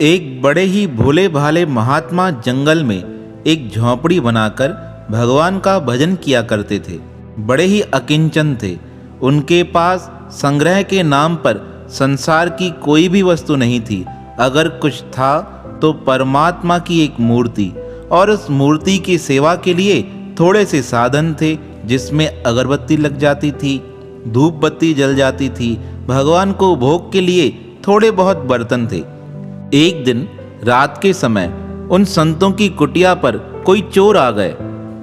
एक बड़े ही भोले भाले महात्मा जंगल में एक झोंपड़ी बनाकर भगवान का भजन किया करते थे। बड़े ही अकिंचन थे। उनके पास संग्रह के नाम पर संसार की कोई भी वस्तु नहीं थी। अगर कुछ था तो परमात्मा की एक मूर्ति, और उस मूर्ति की सेवा के लिए थोड़े से साधन थे, जिसमें अगरबत्ती लग जाती थी, धूप बत्ती जल जाती थी। भगवान को भोग के लिए थोड़े बहुत बर्तन थे। एक दिन रात के समय उन संतों की कुटिया पर कोई चोर आ गए।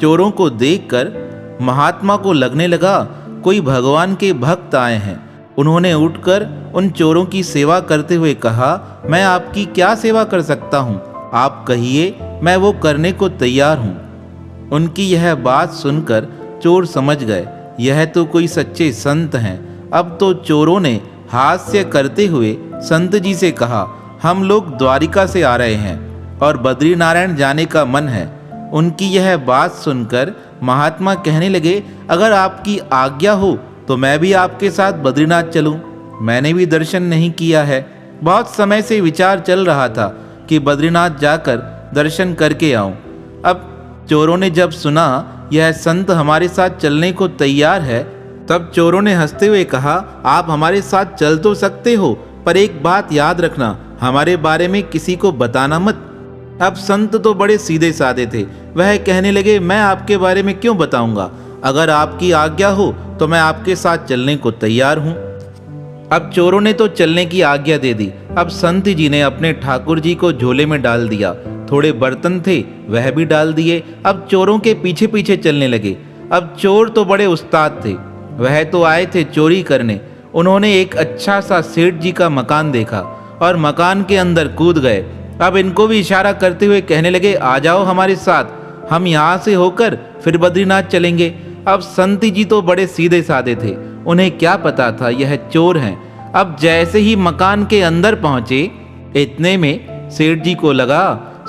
चोरों को देखकर महात्मा को लगने लगा कोई भगवान के भक्त आए हैं। उन्होंने उठकर उन चोरों की सेवा करते हुए कहा, मैं आपकी क्या सेवा कर सकता हूँ? आप कहिए, मैं वो करने को तैयार हूँ। उनकी यह बात सुनकर चोर समझ गए यह तो कोई सच्चे संत हैं। अब तो चोरों ने हास्य करते हुए संत जी से कहा, हम लोग द्वारिका से आ रहे हैं और बद्रीनारायण जाने का मन है। उनकी यह बात सुनकर महात्मा कहने लगे, अगर आपकी आज्ञा हो तो मैं भी आपके साथ बद्रीनाथ चलूं। मैंने भी दर्शन नहीं किया है। बहुत समय से विचार चल रहा था कि बद्रीनाथ जाकर दर्शन करके आऊं। अब चोरों ने जब सुना यह संत हमारे साथ चलने को तैयार है, तब चोरों ने हंसते हुए कहा, आप हमारे साथ चल तो सकते हो, पर एक बात याद रखना, हमारे बारे में किसी को बताना मत। अब संत तो बड़े सीधे साधे थे। वह कहने लगे, मैं आपके बारे में क्यों बताऊंगा? अगर आपकी आज्ञा हो तो मैं आपके साथ चलने को तैयार हूं। अब चोरों ने तो चलने की आज्ञा दे दी। अब संत जी ने अपने ठाकुर जी को झोले में डाल दिया। थोड़े बर्तन थे वह भी डाल दिए। अब चोरों के पीछे पीछे चलने लगे। अब चोर तो बड़े उस्ताद थे। वह तो आए थे चोरी करने। उन्होंने एक अच्छा सा सेठ जी का मकान देखा और मकान के अंदर कूद गए। अब इनको भी इशारा करते हुए कहने लगे, आ जाओ हमारे साथ, हम यहाँ से होकर फिर बद्रीनाथ चलेंगे। अब संत जी तो बड़े सीधे साधे थे। उन्हें क्या पता था यह चोर हैं। अब जैसे ही मकान के अंदर पहुंचे, इतने में सेठ जी को लगा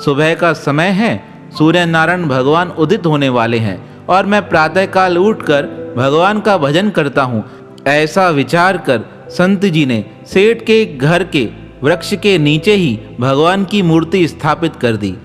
सुबह का समय है, सूर्य नारायण भगवान उदित होने वाले हैं और मैं प्रातःकाल उठकर भगवान का भजन करता हूँ। ऐसा विचार कर संत जी ने सेठ के घर के वृक्ष के नीचे ही भगवान की मूर्ति स्थापित कर दी।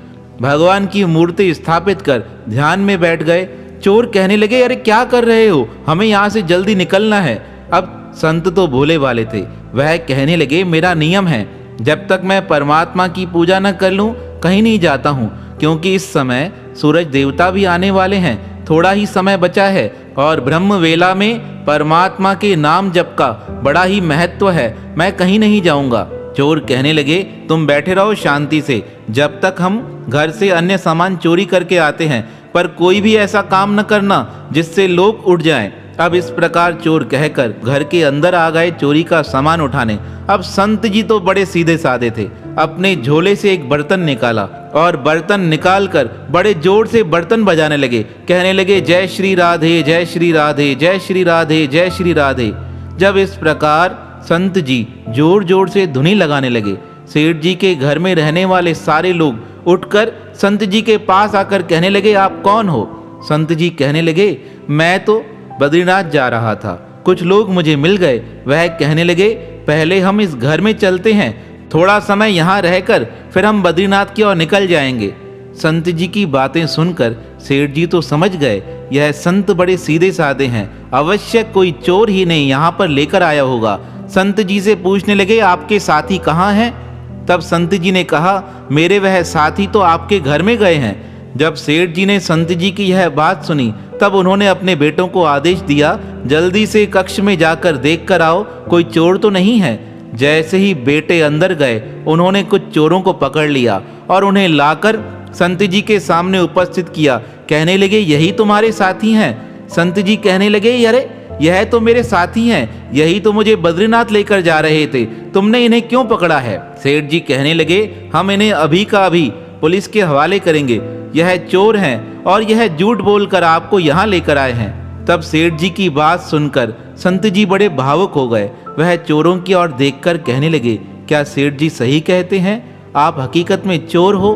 भगवान की मूर्ति स्थापित कर ध्यान में बैठ गए। चोर कहने लगे, अरे क्या कर रहे हो? हमें यहाँ से जल्दी निकलना है। अब संत तो भोले वाले थे। वह कहने लगे, मेरा नियम है, जब तक मैं परमात्मा की पूजा न कर लूँ कहीं नहीं जाता हूँ, क्योंकि इस समय सूरज देवता भी आने वाले हैं। थोड़ा ही समय बचा है और ब्रह्म वेला में परमात्मा के नाम जप का बड़ा ही महत्व है। मैं कहीं नहीं जाऊँगा। चोर कहने लगे, तुम बैठे रहो शांति से, जब तक हम घर से अन्य सामान चोरी करके आते हैं, पर कोई भी ऐसा काम न करना जिससे लोग उठ जाएं। अब इस प्रकार चोर कहकर घर के अंदर आ गए चोरी का सामान उठाने। अब संत जी तो बड़े सीधे साधे थे। अपने झोले से एक बर्तन निकाला और बर्तन निकालकर बड़े जोर से बर्तन बजाने लगे। कहने लगे, जय श्री राधे, जय श्री राधे, जय श्री राधे, जय श्री राधे। जब इस प्रकार संत जी जोर जोर से धुनी लगाने लगे, सेठ जी के घर में रहने वाले सारे लोग उठकर संत जी के पास आकर कहने लगे, आप कौन हो? संत जी कहने लगे, मैं तो बद्रीनाथ जा रहा था, कुछ लोग मुझे मिल गए। वह कहने लगे, पहले हम इस घर में चलते हैं, थोड़ा समय यहाँ रहकर फिर हम बद्रीनाथ की ओर निकल जाएंगे। संत जी की बातें सुनकर सेठ जी तो समझ गए यह संत बड़े सीधे साधे हैं, अवश्य कोई चोर ही नहीं यहाँ पर लेकर आया होगा। संत जी से पूछने लगे, आपके साथी कहाँ हैं? तब संत जी ने कहा, मेरे वह साथी तो आपके घर में गए हैं। जब सेठ जी ने संत जी की यह बात सुनी, तब उन्होंने अपने बेटों को आदेश दिया, जल्दी से कक्ष में जाकर देख कर आओ, कोई चोर तो नहीं है। जैसे ही बेटे अंदर गए, उन्होंने कुछ चोरों को पकड़ लिया और उन्हें लाकर संत जी के सामने उपस्थित किया। कहने लगे, यही तुम्हारे साथी हैं? संत जी कहने लगे, अरे यह तो मेरे साथी हैं, यही तो मुझे बद्रीनाथ लेकर जा रहे थे, तुमने इन्हें क्यों पकड़ा है? सेठ जी कहने लगे, हम इन्हें अभी का अभी पुलिस के हवाले करेंगे। यह चोर हैं और यह झूठ बोलकर आपको यहाँ लेकर आए हैं। तब सेठ जी की बात सुनकर संत जी बड़े भावुक हो गए। वह चोरों की ओर देखकर कहने लगे, क्या सेठ जी सही कहते हैं? आप हकीकत में चोर हो?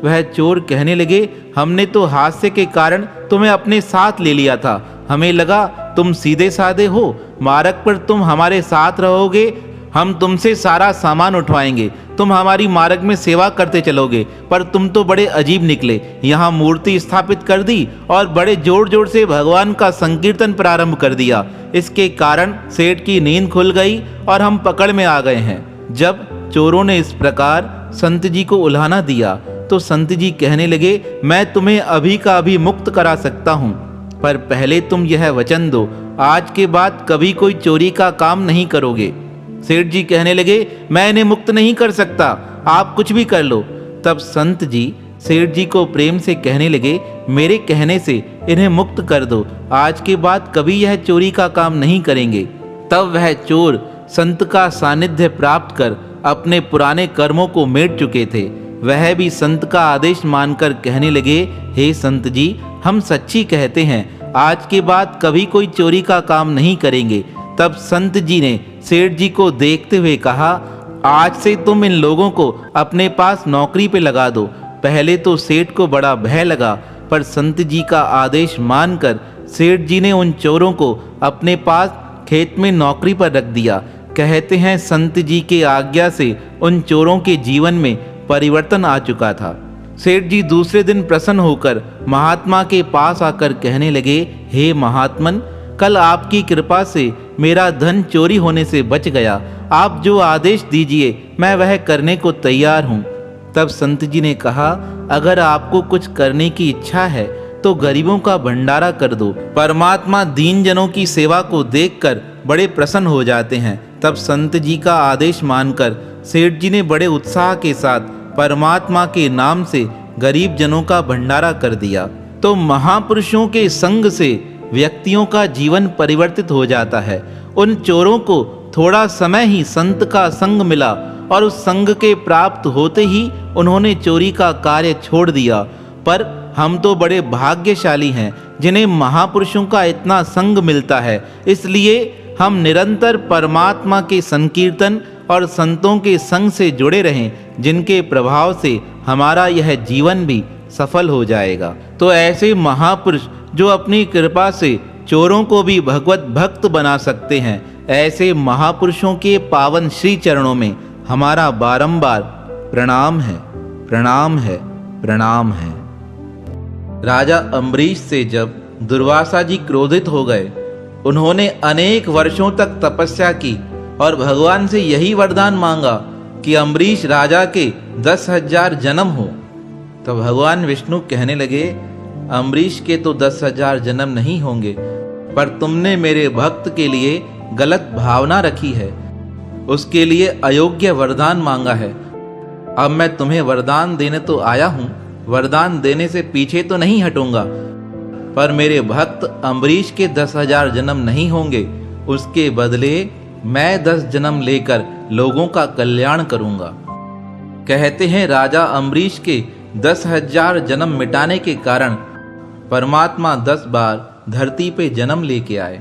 वह चोर कहने लगे, हमने तो हादसे के कारण तुम्हें अपने साथ ले लिया था। हमें लगा तुम सीधे साधे हो, मार्ग पर तुम हमारे साथ रहोगे, हम तुमसे सारा सामान उठवाएंगे, तुम हमारी मार्ग में सेवा करते चलोगे। पर तुम तो बड़े अजीब निकले, यहाँ मूर्ति स्थापित कर दी और बड़े जोर जोर से भगवान का संकीर्तन प्रारंभ कर दिया। इसके कारण सेठ की नींद खुल गई और हम पकड़ में आ गए हैं। जब चोरों ने इस प्रकार संत जी को उल्हाना दिया तो संत जी कहने लगे, मैं तुम्हें अभी का अभी मुक्त करा सकता हूँ, पर पहले तुम यह वचन दो, आज के बाद कभी कोई चोरी का काम नहीं करोगे। सेठ जी कहने लगे, मैं इन्हें मुक्त नहीं कर सकता, आप कुछ भी कर लो। तब संत जी सेठ जी को प्रेम से कहने लगे, मेरे कहने से इन्हें मुक्त कर दो, आज के बाद कभी यह चोरी का काम नहीं करेंगे। तब वह चोर संत का सानिध्य प्राप्त कर अपने पुराने कर्मों को मेट चुके थे। वह भी संत का आदेश मानकर कहने लगे, हे संत जी, हम सच्ची कहते हैं, आज के बाद कभी कोई चोरी का काम नहीं करेंगे। तब संत जी ने सेठ जी को देखते हुए कहा, आज से तुम इन लोगों को अपने पास नौकरी पे लगा दो। पहले तो सेठ को बड़ा भय लगा, पर संत जी का आदेश मानकर सेठ जी ने उन चोरों को अपने पास खेत में नौकरी पर रख दिया। कहते हैं संत जी के आज्ञा से उन चोरों के जीवन में परिवर्तन आ चुका था। सेठ जी दूसरे दिन प्रसन्न होकर महात्मा के पास आकर कहने लगे, हे महात्मन, कल आपकी कृपा से मेरा धन चोरी होने से बच गया। आप जो आदेश दीजिए मैं वह करने को तैयार हूँ। तब संत जी ने कहा, अगर आपको कुछ करने की इच्छा है तो गरीबों का भंडारा कर दो। परमात्मा दीन जनों की सेवा को देखकर बड़े प्रसन्न हो जाते हैं। तब संत जी का आदेश मानकर सेठ जी ने बड़े उत्साह के साथ परमात्मा के नाम से गरीब जनों का भंडारा कर दिया। तो महापुरुषों के संग से व्यक्तियों का जीवन परिवर्तित हो जाता है। उन चोरों को थोड़ा समय ही संत का संग मिला और उस संग के प्राप्त होते ही उन्होंने चोरी का कार्य छोड़ दिया। पर हम तो बड़े भाग्यशाली हैं जिन्हें महापुरुषों का इतना संग मिलता है। इसलिए हम निरंतर परमात्मा के संकीर्तन और संतों के संग से जुड़े रहें, जिनके प्रभाव से हमारा यह जीवन भी सफल हो जाएगा। तो ऐसे महापुरुष जो अपनी कृपा से चोरों को भी भगवत भक्त बना सकते हैं, ऐसे महापुरुषों के पावन श्री चरणों में हमारा बारंबार प्रणाम है, प्रणाम है, प्रणाम है। राजा अम्बरीश से जब दुर्वासा जी क्रोधित हो गए, उन्होंने अनेक वर्षों तक तपस्या की और भगवान से यही वरदान मांगा कि अम्बरीश राजा के 10,000 जन्म हो। तो भगवान विष्णु कहने लगे, अम्बरीश के तो 10,000 जन्म नहीं होंगे, पर तुमने मेरे भक्त के लिए गलत भावना रखी है, उसके लिए अयोग्य वरदान मांगा है। अब मैं तुम्हें वरदान देने तो आया हूँ, वरदान देने से पीछे तो नहीं हटूंगा, पर मेरे भक्त अम्बरीश के 10,000 जन्म नहीं होंगे, उसके बदले मैं 10 जन्म लेकर लोगों का कल्याण करूंगा। कहते हैं राजा अम्बरीश के 10,000 जन्म मिटाने के कारण परमात्मा 10 बार धरती पे जन्म लेके आए।